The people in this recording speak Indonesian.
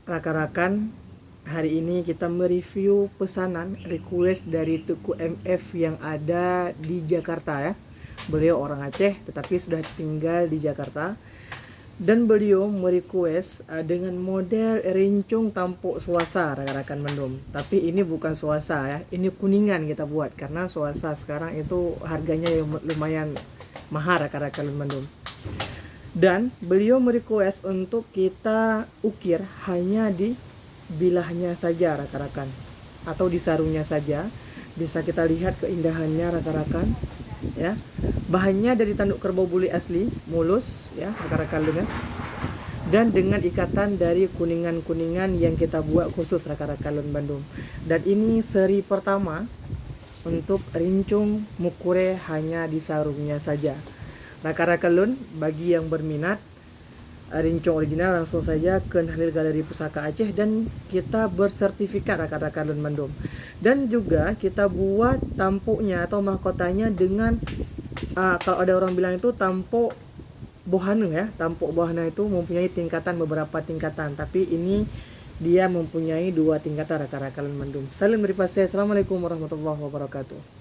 Rakan-rakan, hari ini kita mereview pesanan request dari Tuku MF yang ada di Jakarta ya. Beliau orang Aceh tetapi sudah tinggal di Jakarta. Dan beliau merequest dengan model rincung tampuk suasa rakan-rakan mendum. Tapi ini bukan suasa ya, ini kuningan kita buat karena suasa sekarang itu harganya lumayan mahal rakan-rakan mendum. Dan beliau merequest untuk kita ukir hanya di bilahnya saja rakan-rakan, atau di sarungnya saja. Bisa kita lihat keindahannya rakan-rakan ya. Bahannya dari tanduk kerbau buli asli, mulus ya rakan-rakan dengan, dan dengan ikatan dari kuningan-kuningan yang kita buat khusus rakan-rakan Lun Bandung. Dan ini seri pertama untuk rincung mukure hanya di sarungnya saja. Rakan-rakan Lun, bagi yang berminat rincung original langsung saja ke Nahlil Galeri Pusaka Aceh dan kita bersertifikat rakan-rakan Lun Bandung. Dan juga kita buat tampuknya atau mahkotanya dengan kalau ada orang bilang itu tampuk bohana ya. Tampuk bohana itu mempunyai beberapa tingkatan, tapi ini dia mempunyai 2 tingkatan rakan-rakan Lun Bandung. Salam dari Pasir. Assalamualaikum warahmatullahi wabarakatuh.